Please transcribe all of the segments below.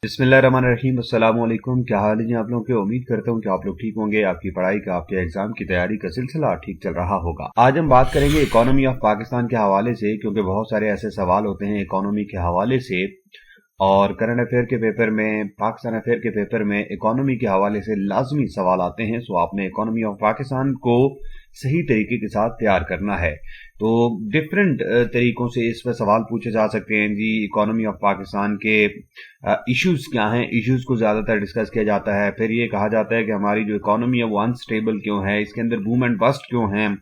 बिस्मिल्लाहिर्रहमानिर्रहीम। अस्सलाम वालेकुम। क्या हाल है जी आप लोगों के। उम्मीद करता हूँ कि आप लोग ठीक होंगे। आपकी पढ़ाई का, आपके एग्जाम की तैयारी का सिलसिला ठीक चल रहा होगा। आज हम बात करेंगे इकोनॉमी ऑफ पाकिस्तान के हवाले से, क्योंकि बहुत सारे ऐसे सवाल होते हैं इकोनॉमी के हवाले से और करंट अफेयर के पेपर में, पाकिस्तान अफेयर के पेपर में इकोनॉमी के हवाले से लाजमी सवाल आते हैं। सो आपने इकोनॉमी ऑफ पाकिस्तान को सही तरीके के साथ तैयार करना है। तो डिफरेंट तरीकों से इस पर सवाल पूछे जा सकते हैं जी। इकोनॉमी ऑफ पाकिस्तान के इश्यूज क्या हैं, इश्यूज को ज्यादातर डिस्कस किया जाता है। फिर ये कहा जाता है कि हमारी जो इकोनॉमी है वो अनस्टेबल क्यों है, इसके अंदर बूम एंड बस्ट क्यों हैं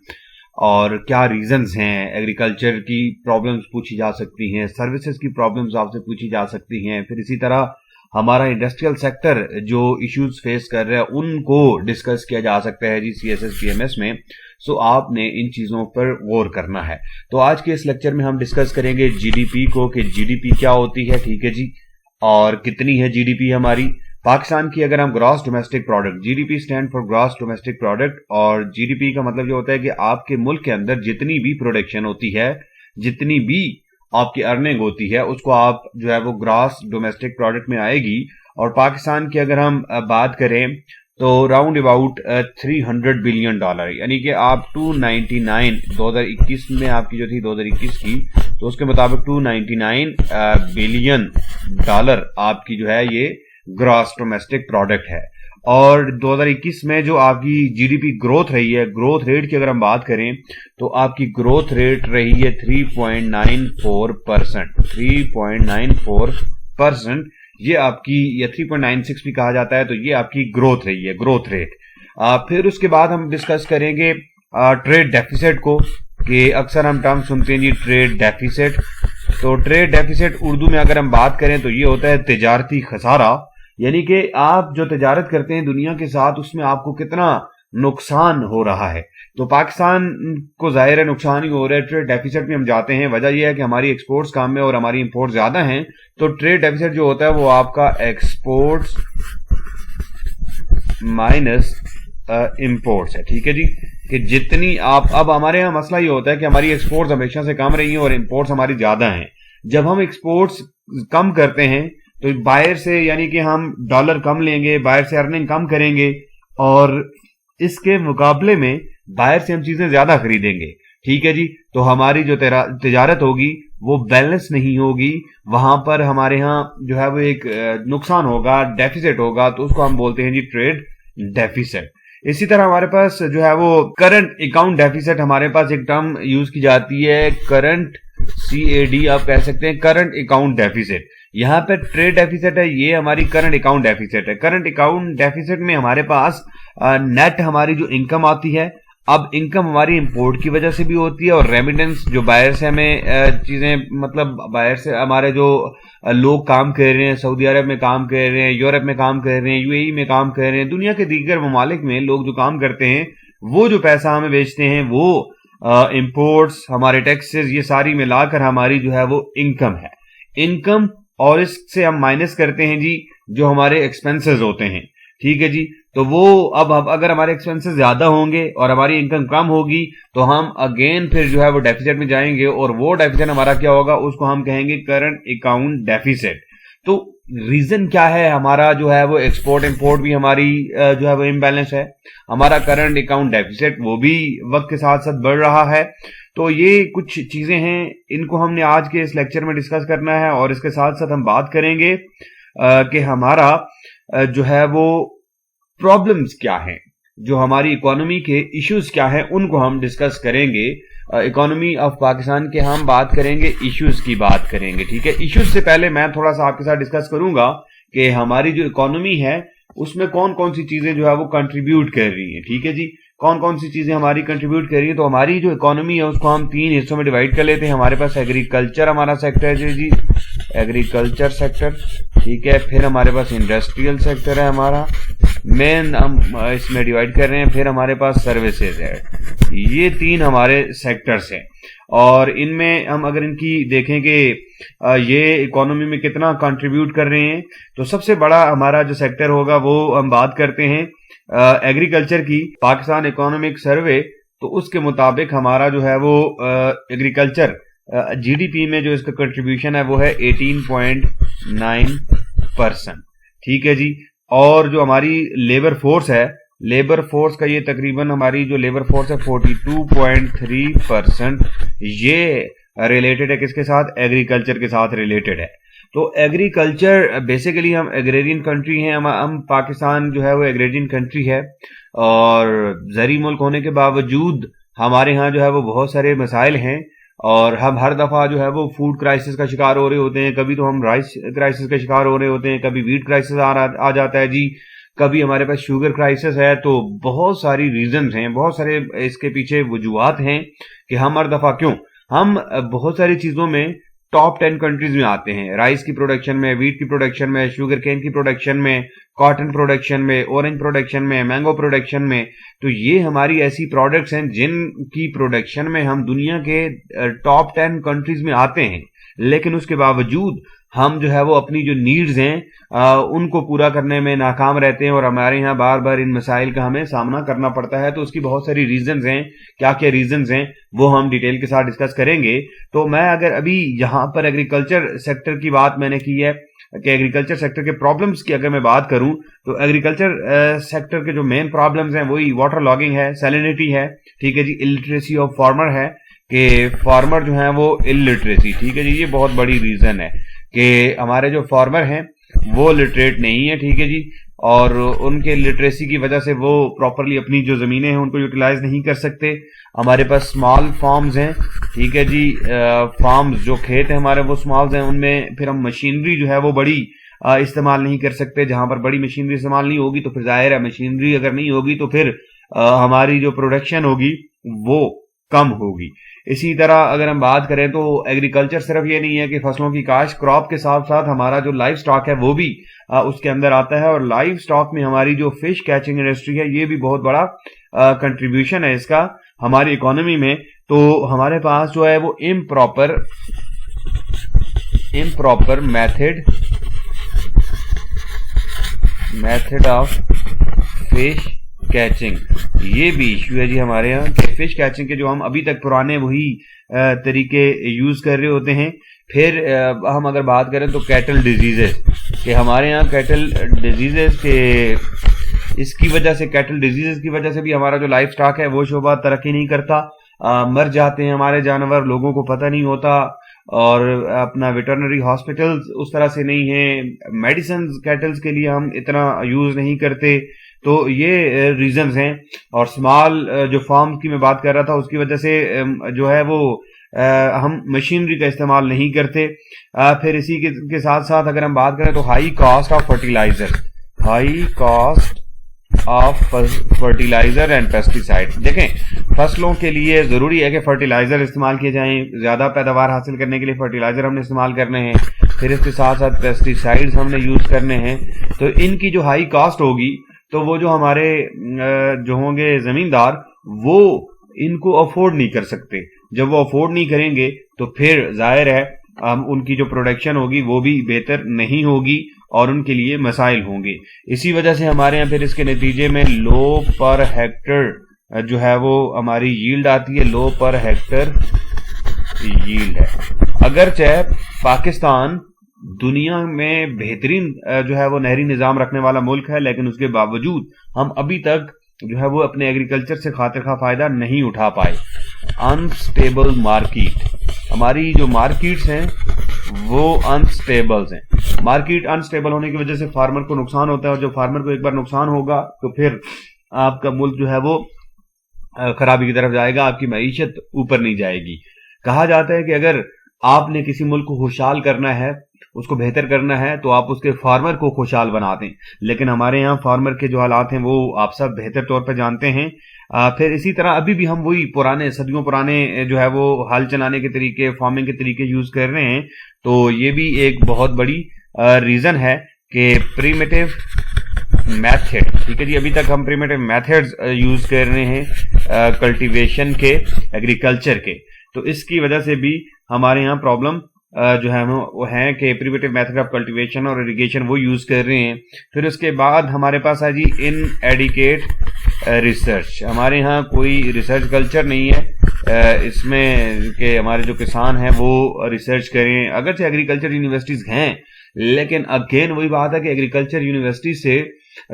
और क्या रीजंस हैं। एग्रीकल्चर की प्रॉब्लम्स पूछी जा सकती हैं, सर्विसेज की प्रॉब्लम्स आपसे पूछी जा सकती हैं। फिर इसी तरह हमारा इंडस्ट्रियल सेक्टर जो इश्यूज फेस कर रहा है उनको डिस्कस किया जा सकता है जी CSS PMS में। सो आपने इन चीजों पर गौर करना है। तो आज के इस लेक्चर में हम डिस्कस करेंगे GDP को, कि GDP क्या होती है, ठीक है जी, और कितनी है GDP हमारी पाकिस्तान की। अगर हम gross domestic product, GDP stand for gross domestic product, और GDP का मतलब ये होता है कि आपके मुल्क के अंदर जितनी भी प्रोडक्शन होती है, जितनी भी आपकी अर्निंग होती है, उसको आप जो है वो ग्रॉस डोमेस्टिक प्रोडक्ट में आएगी। और पाकिस्तान की अगर हम बात करें तो राउंड अबाउट $300 बिलियन, यानी कि आप 299 2021 में आपकी जो थी 2021 की, तो उसके मुताबिक $299 बिलियन आपकी जो है ये ग्रॉस डोमेस्टिक प्रोडक्ट है। और 2021 में जो आपकी GDP ग्रोथ रही है, ग्रोथ रेट की अगर हम बात करें तो आपकी ग्रोथ रेट रही है 3.94%। 3.94% ये आपकी, या 3.96 भी कहा जाता है, तो ये आपकी ग्रोथ रही है, ग्रोथ रेट। फिर उसके बाद हम डिस्कस करेंगे ट्रेड डेफिसिट को, कि अक्सर हम टर्म सुनते हैं जी ट्रेड डेफिसिट। तो ट्रेड डेफिसिट उर्दू में अगर हम बात करें तो ये होता है तिजारती खसारा, यानी कि आप जो तिजारत करते हैं दुनिया के साथ उसमें आपको कितना नुकसान हो रहा है। तो पाकिस्तान को जाहिर है नुकसान ही हो रहा है। ट्रेड डेफिसिट में हम जाते हैं, वजह यह है कि हमारी एक्सपोर्ट्स कम है और हमारी इंपोर्ट ज्यादा हैं। तो ट्रेड डेफिसिट जो होता है वो आपका एक्सपोर्ट्स माइनस इंपोर्ट्स है, ठीक है जी। कि जितनी आप, अब हमारे यहाँ मसला ये होता है कि हमारी एक्सपोर्ट्स हमेशा से कम रही हैं और इंपोर्ट्स हमारी ज्यादा हैं। जब हम एक्सपोर्ट्स कम करते हैं तो बाहर से, यानी कि हम डॉलर कम लेंगे, बाहर से अर्निंग कम करेंगे, और इसके मुकाबले में बाहर से हम चीजें ज्यादा खरीदेंगे, ठीक है जी। तो हमारी जो तिजारत होगी वो बैलेंस नहीं होगी, वहां पर हमारे यहाँ जो है वो एक नुकसान होगा, डेफिसिट होगा, तो उसको हम बोलते हैं जी ट्रेड डेफिसिट। इसी तरह हमारे पास जो है वो करंट अकाउंट डेफिसिट, हमारे पास एक टर्म यूज की जाती है करंट, CAD आप कह सकते हैं, करंट अकाउंट डेफिसिट। यहाँ पे ट्रेड डेफिसिट है, ये हमारी करंट अकाउंट डेफिसिट है। करंट अकाउंट डेफिसिट में हमारे पास नेट हमारी जो इनकम आती है, अब इनकम हमारी इंपोर्ट की वजह से भी होती है, और रेमिटेंस जो बाहर से हमें चीजें, मतलब बाहर से हमारे जो लोग काम कर रहे हैं, सऊदी अरब में काम कर रहे हैं, यूरोप में काम कर रहे हैं, UAE में काम कर रहे हैं, दुनिया के दीगर ममालिक में लोग जो काम करते हैं, वो जो पैसा हमें बेचते हैं वो इंपोर्ट्स, हमारे टैक्सेस, ये सारी मिलाकर हमारी जो है वो इनकम है। इनकम, और इससे हम माइनस करते हैं जी जो हमारे एक्सपेंसेस होते हैं, ठीक है जी। तो वो अब अगर हमारे एक्सपेंसेस ज्यादा होंगे और हमारी इनकम कम होगी तो हम अगेन फिर जो है वो डेफिसिट में जाएंगे, और वो डेफिसिट हमारा क्या होगा, उसको हम कहेंगे करंट अकाउंट डेफिसिट। तो रीजन क्या है, हमारा जो है वो एक्सपोर्ट इंपोर्ट भी हमारी जो है वो इम्बैलेंस है, हमारा करंट अकाउंट डेफिसिट वो भी वक्त के साथ साथ बढ़ रहा है। तो ये कुछ चीजें हैं, इनको हमने आज के इस लेक्चर में डिस्कस करना है, और इसके साथ साथ हम बात करेंगे कि हमारा जो है वो प्रॉब्लम्स क्या हैं, जो हमारी इकोनॉमी के इश्यूज क्या हैं, उनको हम डिस्कस करेंगे। इकोनॉमी ऑफ पाकिस्तान के हम बात करेंगे, इश्यूज की बात करेंगे, ठीक है। इश्यूज से पहले मैं थोड़ा सा आपके साथ डिस्कस करूंगा कि हमारी जो इकोनॉमी है उसमें कौन कौन सी चीजें जो है वो कंट्रीब्यूट कर रही हैं, ठीक है जी। कौन कौन सी चीजें हमारी कंट्रीब्यूट कर रही है। तो हमारी जो इकोनॉमी है उसको हम 3 हिस्सों में डिवाइड कर लेते हैं। हमारे पास एग्रीकल्चर हमारा सेक्टर है जी, एग्रीकल्चर सेक्टर, ठीक है। फिर हमारे पास इंडस्ट्रियल सेक्टर है हमारा, मेन हम इसमें डिवाइड कर रहे हैं। फिर हमारे पास सर्विसेज है। ये 3 हमारे सेक्टर्स हैं, और इनमें हम अगर इनकी देखें कि ये इकोनॉमी में कितना कंट्रीब्यूट कर रहे हैं, तो सबसे बड़ा हमारा जो सेक्टर होगा वो हम बात करते हैं एग्रीकल्चर की। पाकिस्तान इकोनॉमिक सर्वे, तो उसके मुताबिक हमारा जो है वो एग्रीकल्चर GDP में जो इसका कंट्रीब्यूशन है वो है 18.9 पर्सन, ठीक है जी। और जो हमारी लेबर फोर्स है, लेबर फोर्स का ये तकरीबन हमारी जो लेबर फोर्स है 42.3%, ये रिलेटेड है किसके साथ? एग्रीकल्चर के साथ रिलेटेड है। तो एग्रीकल्चर बेसिकली, हम एग्रेरियन कंट्री हैं, हम पाकिस्तान जो है वो एग्रेरियन कंट्री है, और ज़री मुल्क होने के बावजूद हमारे यहाँ जो है वो बहुत सारे मसाइल हैं, और हम हर दफ़ा जो है वो फूड क्राइसिस का शिकार हो रहे होते हैं। कभी तो हम राइस क्राइसिस का शिकार हो रहे होते हैं, कभी वीट क्राइसिस आ जाता है जी, कभी हमारे पास शुगर क्राइसिस है। तो बहुत सारी रीजंस हैं, बहुत सारे इसके पीछे वजूहात हैं कि हम हर दफ़ा क्यों, हम बहुत सारी चीज़ों में टॉप 10 कंट्रीज में आते हैं, राइस की प्रोडक्शन में, वीट की प्रोडक्शन में, शुगर केन की प्रोडक्शन में, कॉटन प्रोडक्शन में, ऑरेंज प्रोडक्शन में, मैंगो प्रोडक्शन में। तो ये हमारी ऐसी प्रोडक्ट्स हैं जिनकी प्रोडक्शन में हम दुनिया के टॉप 10 कंट्रीज में आते हैं, लेकिन उसके बावजूद हम जो है वो अपनी जो नीड्स हैं उनको पूरा करने में नाकाम रहते हैं, और हमारे यहाँ बार बार इन मसाइल का हमें सामना करना पड़ता है। तो उसकी बहुत सारी रीजंस हैं, क्या क्या रीजंस हैं वो हम डिटेल के साथ डिस्कस करेंगे। तो मैं अगर अभी यहाँ पर एग्रीकल्चर सेक्टर की बात मैंने की है कि एग्रीकल्चर सेक्टर के प्रॉब्लम्स की अगर मैं बात करूं, तो एग्रीकल्चर सेक्टर के जो मेन प्रॉब्लम्स हैं वही वाटर लॉगिंग है, सैलिनिटी है, ठीक है जी, इलिटरेसी ऑफ फार्मर है कि फार्मर जो है वो इलिटरेसी, ठीक है जी, ये बहुत बड़ी रीजन है कि हमारे जो फार्मर हैं वो लिटरेट नहीं है, ठीक है जी, और उनके लिटरेसी की वजह से वो प्रॉपरली अपनी जो ज़मीनें हैं उनको यूटिलाइज नहीं कर सकते। हमारे पास स्मॉल फार्म्स हैं, ठीक है जी, फार्म्स जो खेत हैं हमारे वो स्मॉल्स हैं, उनमें फिर हम मशीनरी जो है वो बड़ी इस्तेमाल नहीं कर सकते। जहां पर बड़ी मशीनरी इस्तेमाल नहीं होगी तो फिर जाहिर है मशीनरी अगर नहीं होगी तो फिर हमारी जो प्रोडक्शन होगी वो कम होगी। इसी तरह अगर हम बात करें तो एग्रीकल्चर सिर्फ ये नहीं है कि फसलों की काश्त, क्रॉप के साथ साथ हमारा जो लाइफ स्टॉक है वो भी उसके अंदर आता है, और लाइफ स्टॉक में हमारी जो फिश कैचिंग इंडस्ट्री है ये भी बहुत बड़ा कंट्रीब्यूशन है इसका हमारी इकोनॉमी में। तो हमारे पास जो है वो improper method of fish catching, ये भी इशू है जी हमारे यहाँ कि फिश कैचिंग के जो हम अभी तक पुराने वही तरीके यूज कर रहे होते हैं। फिर हम अगर बात करें तो कैटल डिजीजेस, कि हमारे यहाँ कैटल डिजीजेस के इसकी वजह से, कैटल डिजीजेस की वजह से भी हमारा जो लाइफ स्टॉक है वो शोबा तरक्की नहीं करता, मर जाते हैं हमारे जानवर, लोगों को पता नहीं होता, और अपना वेटरनरी हॉस्पिटल्स उस तरह से नहीं है, मेडिसिन कैटल्स के लिए हम इतना यूज नहीं करते। तो ये रीजंस हैं। और स्मॉल जो फार्म की मैं बात कर रहा था उसकी वजह से जो है वो हम मशीनरी का इस्तेमाल नहीं करते। फिर इसी के साथ साथ अगर हम बात करें तो high cost of fertiliser and pesticide. देखें, फसलों के लिए जरूरी है कि फर्टिलाइजर इस्तेमाल किए जाएं, ज्यादा पैदावार हासिल करने के लिए फर्टिलाइजर हमने इस्तेमाल करने हैं, फिर इसके साथ साथ पेस्टिसाइड्स हमने यूज करने हैं। तो इनकी जो हाई कॉस्ट होगी तो वो जो हमारे जो होंगे जमींदार वो इनको अफोर्ड नहीं कर सकते। जब वो अफोर्ड नहीं करेंगे तो फिर जाहिर है उनकी जो प्रोडक्शन होगी वो भी बेहतर नहीं होगी और उनके लिए मसाइल होंगे। इसी वजह से हमारे यहाँ फिर इसके नतीजे में लो पर हेक्टर जो है वो हमारी यील्ड आती है, लो पर हेक्टर यील्ड है। अगरचे पाकिस्तान दुनिया में बेहतरीन जो है वो नहरी निजाम रखने वाला मुल्क है, लेकिन उसके बावजूद हम अभी तक जो है वो अपने एग्रीकल्चर से खातिर खा फायदा नहीं उठा पाए। अनस्टेबल मार्केट, हमारी जो मार्केट्स हैं वो अनस्टेबल्स हैं। मार्केट अनस्टेबल होने की वजह से फार्मर को नुकसान होता है, और जब फार्मर को एक बार नुकसान होगा तो फिर आपका मुल्क जो है वो खराबी की तरफ जाएगा, आपकी मईशत ऊपर नहीं जाएगी। कहा जाता है कि अगर आपने किसी मुल्क को खुशहाल करना है, उसको बेहतर करना है, तो आप उसके फार्मर को खुशहाल बना दें। लेकिन हमारे यहाँ फार्मर के जो हालात हैं वो आप सब बेहतर तौर पर जानते हैं। फिर इसी तरह अभी भी हम वही पुराने सदियों पुराने जो है वो हल चलाने के तरीके, फार्मिंग के तरीके यूज कर रहे हैं। तो ये भी एक बहुत बड़ी रीजन है कि प्रीमिटिव मेथड, ठीक है जी, अभी तक हम प्रीमिटिव मेथड्स यूज कर रहे हैं कल्टीवेशन के, एग्रीकल्चर के। तो इसकी वजह से भी हमारे यहाँ प्रॉब्लम जो है वो है कि प्रिमिटिव मेथड ऑफ कल्टीवेशन और इरिगेशन वो यूज कर रहे हैं। फिर उसके बाद हमारे पास है जी इनएडिकेट रिसर्च। हमारे यहाँ कोई रिसर्च कल्चर नहीं है इसमें कि हमारे जो किसान हैं वो रिसर्च करें। अगरचे एग्रीकल्चर यूनिवर्सिटीज हैं لیکن اگین وہی بات ہے کہ ایگریکلچر یونیورسٹی سے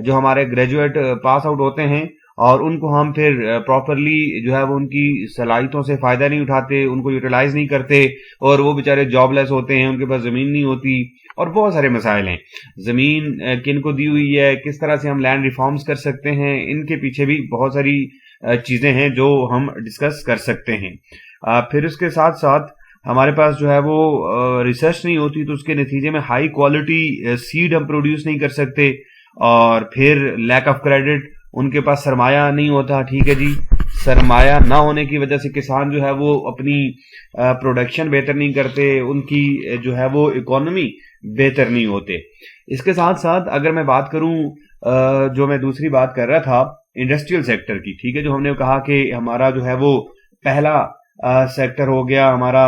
جو ہمارے گریجویٹ پاس آؤٹ ہوتے ہیں اور ان کو ہم پھر پراپرلی جو ہے وہ ان کی صلاحیتوں سے فائدہ نہیں اٹھاتے، ان کو یوٹیلائز نہیں کرتے، اور وہ بیچارے جاب لیس ہوتے ہیں، ان کے پاس زمین نہیں ہوتی، اور بہت سارے مسائل ہیں. زمین کن کو دی ہوئی ہے، کس طرح سے ہم لینڈ ریفارمز کر سکتے ہیں، ان کے پیچھے بھی بہت ساری چیزیں ہیں جو ہم ڈسکس کر سکتے ہیں. پھر اس کے ساتھ ساتھ ہمارے پاس جو ہے وہ ریسرچ نہیں ہوتی، تو اس کے نتیجے میں ہائی کوالٹی سیڈ ہم پروڈیوس نہیں کر سکتے، اور پھر لیک آف کریڈٹ، ان کے پاس سرمایہ نہیں ہوتا. ٹھیک ہے جی، سرمایہ نہ ہونے کی وجہ سے کسان جو ہے وہ اپنی پروڈکشن بہتر نہیں کرتے، ان کی جو ہے وہ اکانومی بہتر نہیں ہوتے. اس کے ساتھ ساتھ اگر میں بات کروں جو میں دوسری بات کر رہا تھا انڈسٹریل سیکٹر کی، ٹھیک ہے، جو ہم نے کہا کہ ہمارا جو ہے وہ پہلا سیکٹر ہو گیا ہمارا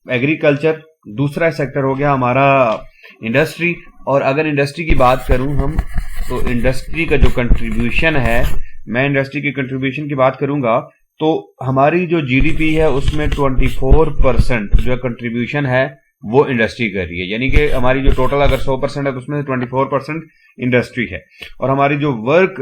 ایگریکلچر، دوسرا سیکٹر ہو گیا ہمارا انڈسٹری. اور اگر انڈسٹری کی بات کروں ہم، تو انڈسٹری کا جو کنٹریبیوشن ہے، میں انڈسٹری کی کنٹریبیوشن کی بات کروں گا تو ہماری جو جی ڈی پی ہے اس میں 24% جو کنٹریبیوشن ہے وہ انڈسٹری کر رہی ہے. یعنی کہ ہماری جو ٹوٹل اگر 100% ہے تو اس میں سے 24% انڈسٹری ہے. اور ہماری جو ورک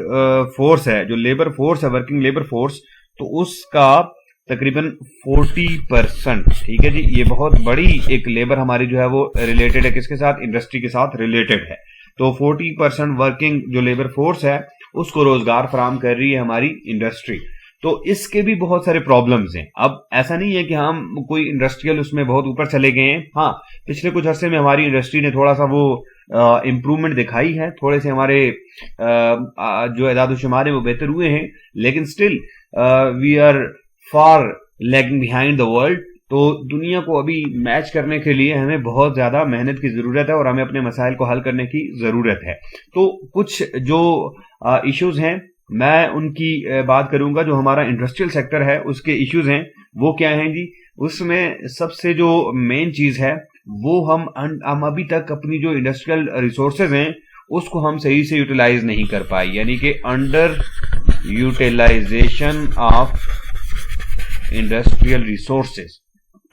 فورس ہے، جو لیبر فورس ہے، ورکنگ لیبر فورس، تو اس کا تقریباً 40%. ٹھیک ہے جی، یہ بہت بڑی ایک لیبر ہماری جو ہے وہ ریلیٹڈ ہے، کس کے ساتھ؟ انڈسٹری کے ساتھ ریلیٹڈ ہے. تو 40% ورکنگ جو لیبر فورس ہے اس کو روزگار فراہم کر رہی ہے ہماری انڈسٹری. تو اس کے بھی بہت سارے پرابلمز ہیں. اب ایسا نہیں ہے کہ ہم کوئی انڈسٹریل اس میں بہت اوپر چلے گئے ہیں. ہاں، پچھلے کچھ عرصے میں ہماری انڈسٹری نے تھوڑا سا وہ امپرومنٹ دکھائی ہے، تھوڑے سے ہمارے جو اعداد و شمار ہیں وہ بہتر ہوئے ہیں، لیکن still we are far lagging behind the world. تو دنیا کو ابھی میچ کرنے کے لیے ہمیں بہت زیادہ محنت کی ضرورت ہے، اور ہمیں اپنے مسائل کو حل کرنے کی ضرورت ہے. تو کچھ جو ایشوز ہیں میں ان کی بات کروں گا. جو ہمارا انڈسٹریل سیکٹر ہے اس کے ایشوز ہیں وہ کیا ہیں جی؟ اس میں سب سے جو مین چیز ہے وہ ہم ابھی تک اپنی جو انڈسٹریل ریسورسز ہیں اس کو ہم صحیح سے یوٹیلائز نہیں کر پائی. یعنی کہ under utilisation of industrial resources,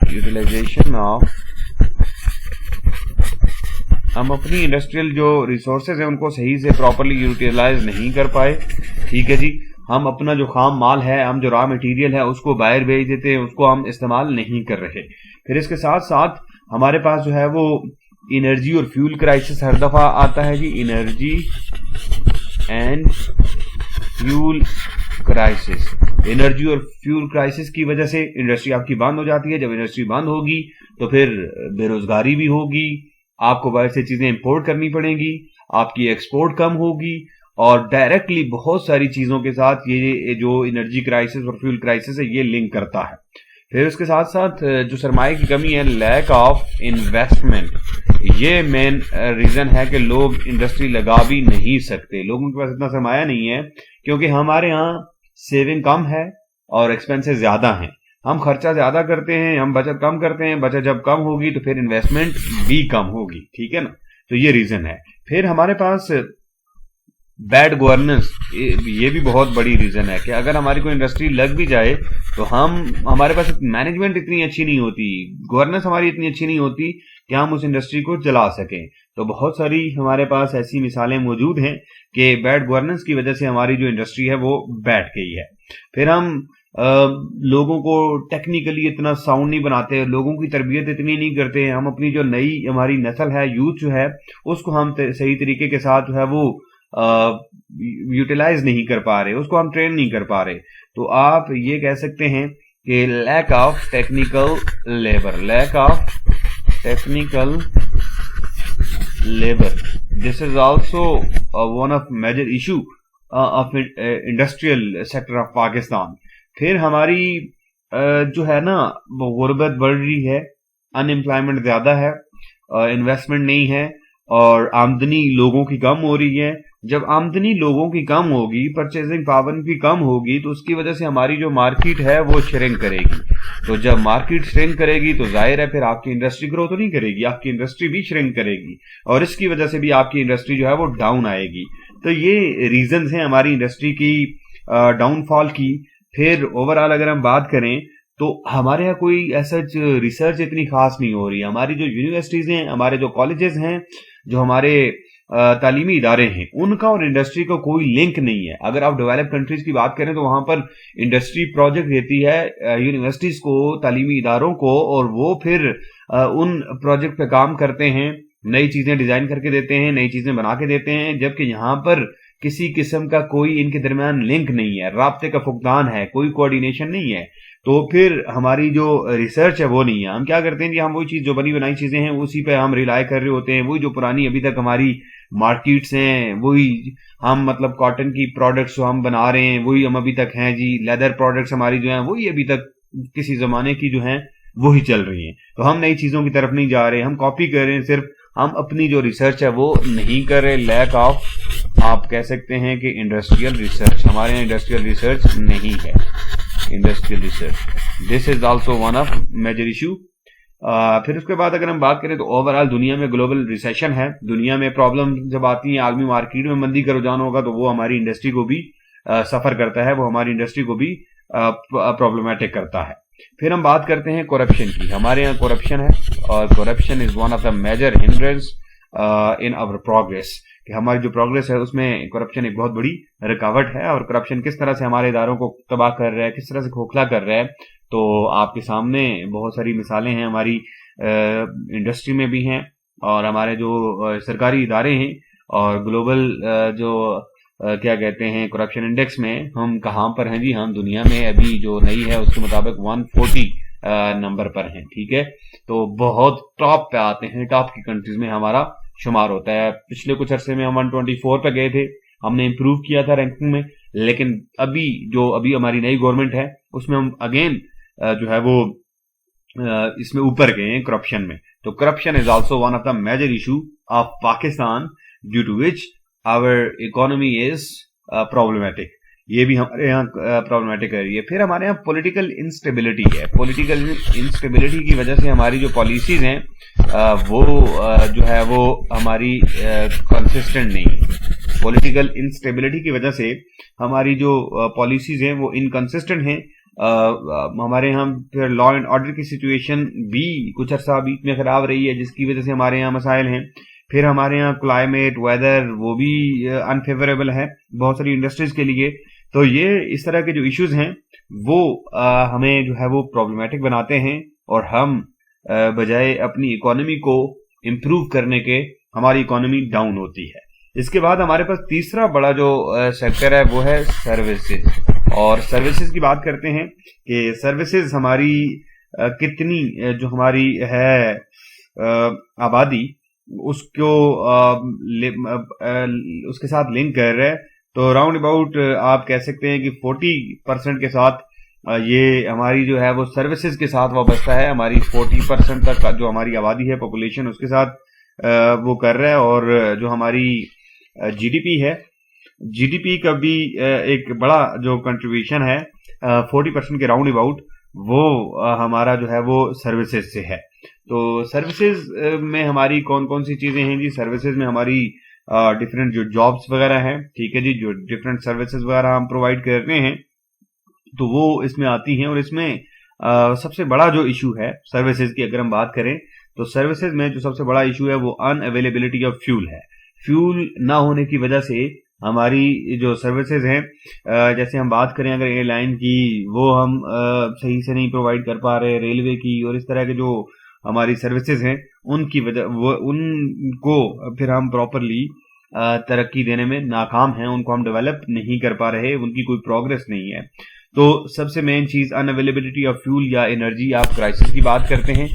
utilisation of, ہم اپنی انڈسٹریل جو ریسورسز ہیں ان کو صحیح سے پراپرلی یوٹیلائز نہیں کر پائے. ٹھیک ہے جی، ہم اپنا جو خام مال ہے، ہم جو را مٹیریل ہے اس کو باہر بھیج دیتے ہیں، اس کو ہم استعمال نہیں کر رہے. پھر اس کے ساتھ ساتھ ہمارے پاس جو ہے وہ انرجی اور فیول کرائسس ہر دفعہ آتا ہے جی. Energy and fuel crisis, energy اور فیول کرائسس کی وجہ سے انڈسٹری آپ کی بند ہو جاتی ہے. جب انڈسٹری بند ہوگی تو پھر بے روزگاری بھی ہوگی، آپ کو باہر سے چیزیں امپورٹ کرنی پڑیں گی، آپ کی ایکسپورٹ کم ہوگی، اور ڈائریکٹلی بہت ساری چیزوں کے ساتھ یہ جو انرجی کرائسس اور فیول کرائسس ہے یہ لنک کرتا ہے. پھر اس کے ساتھ ساتھ جو سرمایہ کی کمی ہے، لیک آف انویسٹمنٹ، یہ مین ریزن ہے کہ لوگ انڈسٹری لگا بھی نہیں سکتے. لوگوں کے پاس اتنا سرمایہ نہیں ہے کیونکہ ہمارے ہاں سیونگ کم ہے اور ایکسپینسز زیادہ ہیں. ہم خرچہ زیادہ کرتے ہیں، ہم بچت کم کرتے ہیں. بچت جب کم ہوگی تو پھر انویسٹمنٹ بھی کم ہوگی. ٹھیک ہے نا، تو یہ ریزن ہے. پھر ہمارے پاس بیڈ گورننس، یہ بھی بہت بڑی ریزن ہے کہ اگر ہماری کوئی انڈسٹری لگ بھی جائے تو ہمارے پاس مینجمنٹ اتنی اچھی نہیں ہوتی، گورننس ہماری اتنی اچھی نہیں ہوتی کہ ہم اس انڈسٹری کو چلا سکیں. تو بہت ساری ہمارے پاس ایسی مثالیں موجود ہیں کہ بیڈ گورننس کی وجہ سے ہماری جو انڈسٹری ہے وہ بیٹھ گئی ہے. پھر ہم لوگوں کو ٹیکنیکلی اتنا ساؤنڈ نہیں بناتے، لوگوں کی تربیت اتنی نہیں کرتے. ہم اپنی جو نئی ہماری نسل ہے، یوتھ جو ہے، اس کو ہم صحیح طریقے کے ساتھ جو ہے وہ یوٹیلائز نہیں کر پا رہے، اس کو ہم ٹرین نہیں کر پا رہے. تو آپ یہ کہہ سکتے ہیں کہ lack of technical labour, lack of technical labour, this is also one of major issue of industrial sector of Pakistan. پھر ہماری جو ہے نا غربت بڑھ رہی ہے، ان امپلائمنٹ زیادہ ہے، انویسٹمنٹ نہیں ہے، اور آمدنی لوگوں کی کم ہو رہی ہے. جب آمدنی لوگوں کی کم ہوگی، پرچیزنگ پاور کی کم ہوگی، تو اس کی وجہ سے ہماری جو مارکیٹ ہے وہ شرنک کرے گی. تو جب مارکیٹ شرنک کرے گی تو ظاہر ہے پھر آپ کی انڈسٹری گرو تو نہیں کرے گی، آپ کی انڈسٹری بھی شرنک کرے گی، اور اس کی وجہ سے بھی آپ کی انڈسٹری جو ہے وہ ڈاؤن آئے گی. تو یہ ریزنز ہیں ہماری انڈسٹری کی ڈاؤن فال کی. پھر اوور آل اگر ہم بات کریں تو ہمارے یہاں کوئی ایسا ریسرچ اتنی خاص نہیں ہو رہی. ہماری جو یونیورسٹیز ہیں, ہمارے جو کالجز ہیں, جو ہمارے تعلیمی ادارے ہیں, ان کا اور انڈسٹری کا کوئی لنک نہیں ہے. اگر آپ ڈیولپ کنٹریز کی بات کریں تو وہاں پر انڈسٹری پروجیکٹ دیتی ہے یونیورسٹیز کو, تعلیمی اداروں کو, اور وہ پھر ان پروجیکٹ پہ کام کرتے ہیں, نئی چیزیں ڈیزائن کر کے دیتے ہیں, نئی چیزیں بنا کے دیتے ہیں, جبکہ یہاں پر کسی قسم کا کوئی ان کے درمیان لنک نہیں ہے, رابطے کا فقدان ہے, کوئی کوآرڈینیشن نہیں ہے. تو پھر ہماری جو ریسرچ ہے وہ نہیں ہے. ہم کیا کرتے ہیں کہ ہم وہی چیز جو بنی بنائی چیزیں ہیں اسی پہ ہم ریلائی کر رہے ہوتے ہیں, وہی جو پرانی ابھی تک ہماری مارکیٹس ہیں, وہی ہم مطلب کاٹن کی پروڈکٹس جو ہم بنا رہے ہیں وہی ہم ابھی تک ہیں جی. لیدر پروڈکٹس ہماری جو ہیں وہی ابھی تک کسی زمانے کی جو ہیں وہی چل رہی ہیں. تو ہم نئی چیزوں کی طرف نہیں جا رہے, ہم کاپی کر رہے ہیں, صرف ہم اپنی جو ریسرچ ہے وہ نہیں کر رہے. لیک آف آپ کہہ سکتے ہیں کہ انڈسٹریل ریسرچ, ہمارے یہاں انڈسٹریل ریسرچ نہیں ہے. Industrial research this is also one of major issue. پھر اس کے بعد اگر ہم بات کریں تو اوور آل دنیا میں گلوبل ریسیشن ہے. دنیا میں پرابلم جب آتی ہیں, عالمی مارکیٹ میں مندی کا رجحان ہوگا تو وہ ہماری انڈسٹری کو بھی سفر کرتا ہے, وہ ہماری انڈسٹری کو بھی پرابلمٹک کرتا ہے. پھر ہم بات کرتے ہیں کرپشن کی. ہمارے یہاں کرپشن ہے, اور corruption is one of the major hindrance in our progress, کہ ہماری جو پروگریس ہے اس میں کرپشن ایک بہت بڑی رکاوٹ ہے. اور کرپشن کس طرح سے ہمارے اداروں کو تباہ کر رہا ہے, کس طرح سے کھوکھلا کر رہا ہے, تو آپ کے سامنے بہت ساری مثالیں ہیں. ہماری انڈسٹری میں بھی ہیں, اور ہمارے جو سرکاری ادارے ہیں, اور گلوبل جو کیا کہتے ہیں کرپشن انڈیکس میں ہم کہاں پر ہیں جی. ہم دنیا میں ابھی جو نئی ہے اس کے مطابق 140 نمبر پر ہیں. ٹھیک ہے, تو بہت ٹاپ پہ آتے ہیں, ٹاپ کی کنٹریز میں ہمارا شمار ہوتا ہے. پچھلے کچھ عرصے میں ہم 124 پہ گئے تھے, ہم نے امپروو کیا تھا رینکنگ میں, لیکن ابھی ہماری نئی گورنمنٹ ہے اس میں ہم اگین جو ہے وہ اس میں اوپر گئے ہیں کرپشن میں. تو corruption is also one of the major issue of Pakistan due to which our economy is problematic. یہ بھی ہمارے یہاں پرابلمٹک ہے. یہ پھر ہمارے یہاں پولیٹیکل انسٹیبلٹی ہے. پولیٹیکل انسٹیبلٹی کی وجہ سے ہماری جو پالیسیز ہیں وہ جو ہے وہ ہماری کنسسٹنٹ نہیں. پولیٹیکل انسٹیبلٹی کی وجہ سے ہماری جو پالیسیز ہیں وہ انکنسسٹنٹ ہیں. ہمارے یہاں پھر لا اینڈ آرڈر کی سچویشن بھی کچھ عرصہ بیچ میں خراب رہی ہے, جس کی وجہ سے ہمارے یہاں مسائل ہیں. پھر ہمارے یہاں کلائمیٹ, ویدر وہ بھی انفیوریبل ہے بہت ساری انڈسٹریز کے لیے. تو یہ اس طرح کے جو ایشوز ہیں وہ ہمیں جو ہے وہ پرابلمٹک بناتے ہیں, اور ہم بجائے اپنی اکانومی کو امپروو کرنے کے ہماری اکانومی ڈاؤن ہوتی ہے. اس کے بعد ہمارے پاس تیسرا بڑا جو سیکٹر ہے وہ ہے سروسز. اور سروسز کی بات کرتے ہیں کہ سروسز ہماری کتنی جو ہماری ہے آبادی اس کو اس کے ساتھ لنک کر رہا ہے. تو راؤنڈ اباؤٹ آپ کہہ سکتے ہیں کہ 40% کے ساتھ یہ ہماری جو ہے وہ سروسز کے ساتھ وابستہ ہے. ہماری 40% تک جو ہماری آبادی ہے, پاپولیشن, اس کے ساتھ وہ کر رہا ہے. اور جو ہماری جی ڈی پی ہے, جی ڈی پی کا بھی ایک بڑا جو کنٹریبیوشن ہے 40% کے راؤنڈ اباؤٹ, وہ ہمارا جو ہے وہ سروسز سے ہے. تو سروسز میں ہماری کون کون سی چیزیں ہیں جی؟ سروسز میں ہماری ڈفرینٹ جو جابس وغیرہ ہیں, ٹھیک ہے جی, جو ڈفرینٹ سروسز وغیرہ ہم پرووائڈ کرتے ہیں تو وہ اس میں آتی ہیں. اور اس میں سب سے بڑا جو ایشو ہے سروسز کی اگر ہم بات کریں تو سروسز میں جو سب سے بڑا ایشو ہے وہ ان اویلیبلٹی آف فیول ہے. فیول نہ ہونے کی وجہ سے ہماری جو سروسز ہیں, جیسے ہم بات کریں اگر ایئر لائن کی, وہ ہم صحیح سے نہیں پرووائڈ کر پا رہے, ریلوے کی, اور اس طرح کے جو ہماری سروسز ہیں ان کی وجہ ان کو پھر ہم پراپرلی ترقی دینے میں ناکام ہیں, ان کو ہم ڈیولپ نہیں کر پا رہے, ان کی کوئی پروگرس نہیں ہے. تو سب سے مین چیز ان اویلیبلٹی آف فیول یا انرجی. آپ کرائسس کی بات کرتے ہیں,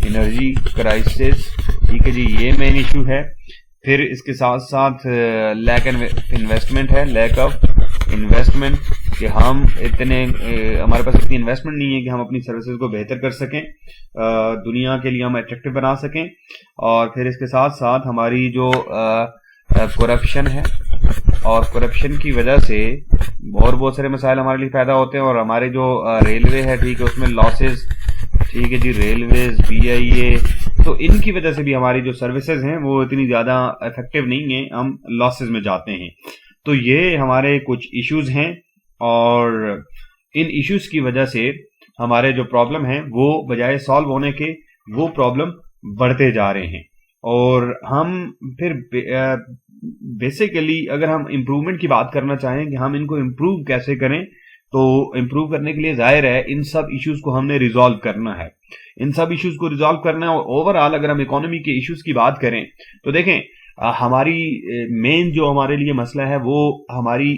انرجی کرائسس, ٹھیک ہے جی, یہ مین ایشو ہے. پھر اس کے ساتھ ساتھ لیک انویسٹمنٹ ہے, لیک آف انویسٹمنٹ, کہ ہم ہمارے پاس اتنی انویسٹمنٹ نہیں ہے کہ ہم اپنی سروسز کو بہتر کر سکیں, دنیا کے لیے ہم اٹریکٹیو بنا سکیں. اور پھر اس کے ساتھ ساتھ ہماری جو کرپشن ہے, اور کرپشن کی وجہ سے اور بہت سارے مسائل ہمارے لیے پیدا ہوتے ہیں. اور ہمارے جو ریلوے ہے, ٹھیک ہے, اس میں لاسز, ٹھیک ہے جی, ریلویز, پی آئی اے, تو ان کی وجہ سے بھی ہماری جو سروسز ہیں وہ اتنی زیادہ افیکٹو نہیں ہیں, ہم لاسز میں جاتے ہیں. تو یہ ہمارے کچھ ایشوز ہیں, اور ان ایشوز کی وجہ سے हमारे जो प्रॉब्लम हैं वो बजाय सॉल्व होने के वो प्रॉब्लम बढ़ते जा रहे हैं। और हम फिर बेसिकली अगर हम इम्प्रूवमेंट की बात करना चाहें कि हम इनको इम्प्रूव कैसे करें, तो इम्प्रूव करने के लिए जाहिर है इन सब इश्यूज को हमने रिजॉल्व करना है। इन सब इश्यूज को रिजॉल्व करना है। और ओवरऑल अगर हम इकोनॉमी के इश्यूज की बात करें तो देखें हमारी मेन जो हमारे लिए मसला है वो हमारी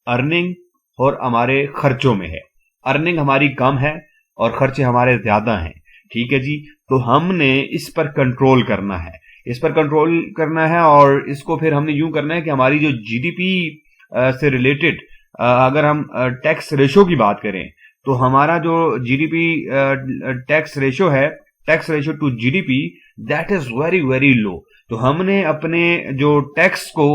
अर्निंग और हमारे खर्चों में है। अर्निंग हमारी कम है और खर्चे हमारे ज्यादा हैं, ठीक है जी। तो हमने इस पर कंट्रोल करना है, इस पर कंट्रोल करना है। और इसको फिर हमने यूं करना है कि हमारी जो जीडीपी से रिलेटेड अगर हम टैक्स रेशो की बात करें तो हमारा जो जीडीपी टैक्स रेशो है, tax ratio two GDP, that is very very low. तो हमने अपने जो टैक्स को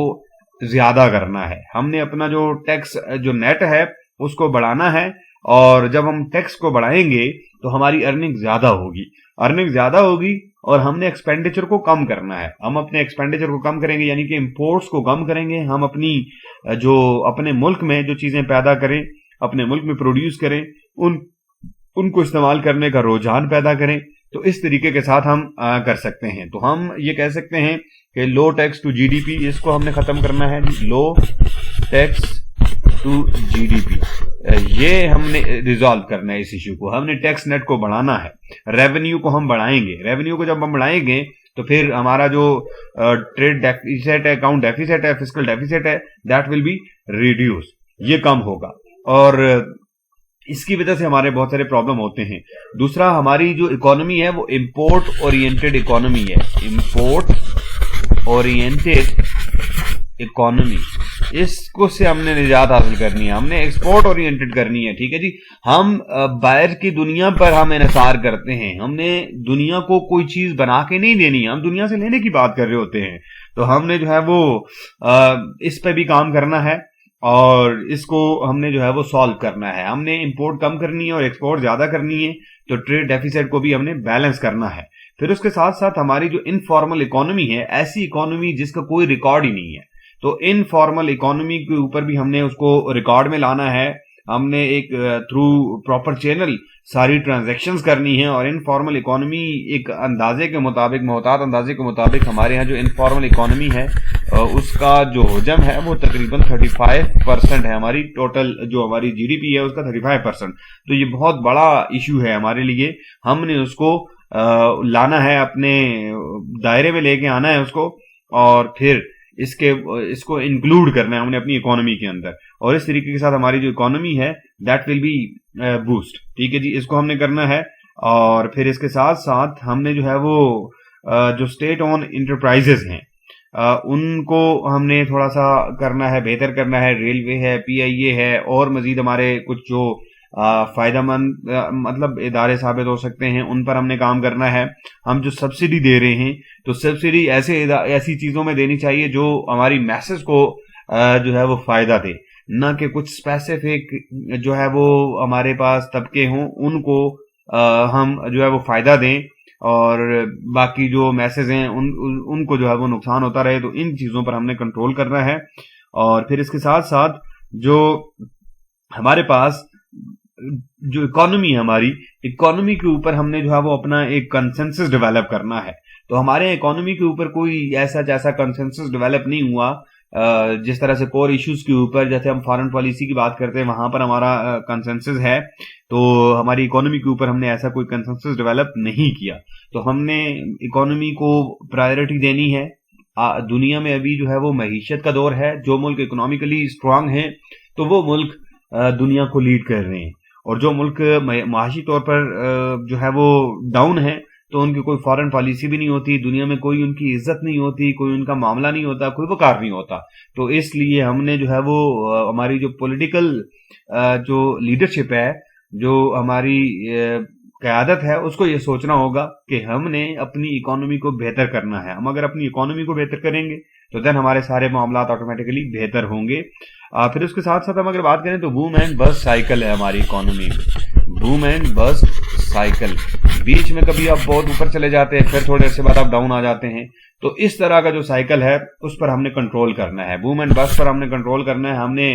ज्यादा करना है, हमने अपना जो टैक्स जो नेट है उसको बढ़ाना है। और जब हम टैक्स को बढ़ाएंगे तो हमारी अर्निंग ज्यादा होगी, अर्निंग ज्यादा होगी और हमने एक्सपेंडिचर को कम करना है। हम अपने एक्सपेंडिचर को कम करेंगे यानी कि इंपोर्ट्स को कम करेंगे। हम अपनी जो अपने मुल्क में जो चीजें पैदा करें, अपने मुल्क में प्रोड्यूस करें, उनको इस्तेमाल करने का रुझान पैदा करें। तो इस तरीके के साथ हम कर सकते हैं। तो हम ये कह सकते हैं कि लो टैक्स टू जीडीपी, इसको हमने खत्म करना है। लो टैक्स टू जीडीपी, ये हमने रिजॉल्व करना है इस इश्यू को। हमने टैक्स नेट को बढ़ाना है, रेवेन्यू को हम बढ़ाएंगे। रेवेन्यू को जब हम बढ़ाएंगे तो फिर हमारा जो ट्रेड डेफिसिट है, अकाउंट डेफिसिट है, फिस्कल डेफिसिट है, दैट विल बी रिड्यूस, ये कम होगा। और इसकी वजह से हमारे बहुत सारे प्रॉब्लम होते हैं। दूसरा, हमारी जो इकोनॉमी है वो इंपोर्ट ओरिएंटेड इकोनॉमी है, इंपोर्ट ओरिएंटेड इकोनॉमी। इसको से हमने निजात हासिल करनी है, हमने एक्सपोर्ट ओरिएंटेड करनी है, ठीक है जी। हम बाहर की दुनिया पर हम इन्हिसार करते हैं, हमने दुनिया को कोई चीज बना के नहीं देनी, हम दुनिया से लेने की बात कर रहे होते हैं। तो हमने जो है वो इस पे भी काम करना है और इसको हमने जो है वो सॉल्व करना है। हमने इंपोर्ट कम करनी है और एक्सपोर्ट ज्यादा करनी है। तो ट्रेड डेफिसिट को भी हमने बैलेंस करना है। फिर उसके साथ साथ हमारी जो इनफॉर्मल इकोनॉमी है, ऐसी इकोनॉमी जिसका कोई रिकॉर्ड ही नहीं है, तो इनफॉर्मल इकोनॉमी के ऊपर भी हमने उसको रिकॉर्ड में लाना है। हमने एक थ्रू प्रॉपर चैनल सारी ट्रांजैक्शंस करनी है। और इनफॉर्मल इकोनॉमी एक अंदाजे के मुताबिक, मोहतात अंदाजे के मुताबिक, हमारे यहाँ जो इनफॉर्मल इकोनॉमी है उसका जो हजम है वो तकरीबन 35% है। हमारी टोटल जो हमारी जीडीपी है उसका 35%। तो ये बहुत बड़ा इशू है हमारे लिए। हमने उसको लाना है, अपने दायरे में लेके आना है उसको, और फिर इसको इंक्लूड करना है हमने अपनी इकोनॉमी के अंदर। और इस तरीके के साथ हमारी जो इकोनॉमी है दैट विल बी बूस्ट, ठीक है जी। इसको हमने करना है। और फिर इसके साथ साथ हमने जो है वो जो स्टेट ओन इंटरप्राइजेस हैं उनको हमने थोड़ा सा करना है, बेहतर करना है। रेलवे है, पीआईए है, और मजीद हमारे कुछ जो फायदेमंद मतलब इदारे साबित हो सकते हैं, उन पर हमने काम करना है। हम जो सब्सिडी दे रहे हैं तो सब्सिडी ऐसी चीजों में देनी चाहिए जो हमारी मैसेज को जो है वो फायदा दे, ना कि कुछ स्पेसिफिक जो है वो हमारे पास तबके हों उनको हम जो है वो फायदा दें, और बाकी जो मैसेज हैं उनको जो है वो नुकसान होता रहे। तो इन चीजों पर हमने कंट्रोल करना है। और फिर इसके साथ साथ जो हमारे पास जो इकोनॉमी है, हमारी इकोनॉमी के ऊपर हमने जो है वो अपना एक कंसेंसस डेवलप करना है। तो हमारे इकोनॉमी के ऊपर कोई ऐसा कंसेंसस डेवलप नहीं हुआ जिस तरह से कोर इश्यूज के ऊपर, जैसे हम फॉरेन पॉलिसी की बात करते हैं वहां पर हमारा कंसेंसस है, तो हमारी इकोनॉमी के ऊपर हमने ऐसा कोई कंसेंसस डेवलप नहीं किया। तो हमने इकोनॉमी को प्रायोरिटी देनी है। दुनिया में अभी जो है वो मईशत का दौर है। जो मुल्क इकोनॉमिकली स्ट्रांग है तो वो मुल्क दुनिया को लीड कर रहे हैं, और जो मुल्क माशी तौर पर जो है वो डाउन है तो उनकी कोई फॉरेन पॉलिसी भी नहीं होती, दुनिया में कोई उनकी इज्जत नहीं होती, कोई उनका मामला नहीं होता, कोई वकार नहीं होता। तो इसलिए हमने जो है वो हमारी जो पॉलिटिकल जो लीडरशिप है, जो हमारी क़यादत है, उसको ये सोचना होगा कि हमने अपनी इकोनॉमी को बेहतर करना है। हम अगर अपनी इकोनॉमी को बेहतर करेंगे तो देन हमारे सारे मामला ऑटोमेटिकली बेहतर होंगे। फिर उसके साथ साथ हम अगर बात करें तो बूम एंड बस्ट साइकिल है हमारी इकोनॉमी में। बूम एंड बस्ट साइकिल, बीच में कभी आप बहुत ऊपर चले जाते हैं, फिर थोड़े से बाद आप डाउन आ जाते हैं। तो इस तरह का जो साइकिल है उस पर हमने कंट्रोल करना है। बूम एंड बस्ट पर हमने कंट्रोल करना है। हमने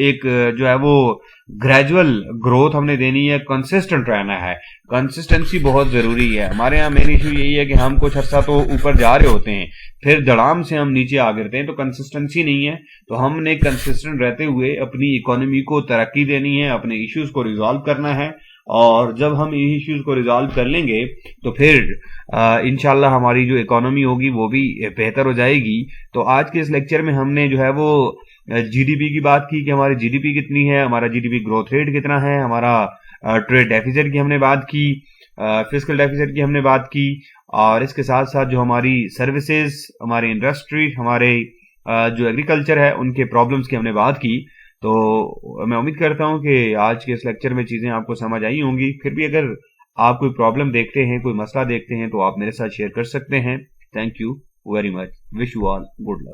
एक जो है वो ग्रेजुअल ग्रोथ हमने देनी है, कंसिस्टेंट रहना है, कंसिस्टेंसी बहुत जरूरी है। हमारे यहाँ मेन इशू यही है कि हम कुछ अर्सा तो ऊपर जा रहे होते हैं, फिर धड़ाम से हम नीचे आ गिरते हैं, तो कंसिस्टेंसी नहीं है। तो हमने कंसिस्टेंट रहते हुए अपनी इकोनॉमी को तरक्की देनी है, अपने इश्यूज को रिजॉल्व करना है, और जब हम इन इश्यूज को रिजॉल्व कर लेंगे तो फिर इंशाल्लाह हमारी जो इकोनॉमी होगी वो भी बेहतर हो जाएगी। तो आज के इस लेक्चर में हमने जो है वो जीडीपी की बात की कि हमारी जीडीपी कितनी है, हमारा जीडीपी ग्रोथ रेट कितना है, हमारा ट्रेड डेफिसिट की हमने बात की, फिस्कल डेफिसिट की हमने बात की, और इसके साथ साथ जो हमारी सर्विसेज, हमारी इंडस्ट्री, हमारे जो एग्रीकल्चर है उनके प्रॉब्लम्स की हमने बात की। तो मैं उम्मीद करता हूं कि आज के इस लेक्चर में चीजें आपको समझ आई होंगी। फिर भी अगर आप कोई प्रॉब्लम देखते हैं, कोई मसला देखते हैं, तो आप मेरे साथ शेयर कर सकते हैं। Thank you very much, wish you all good luck.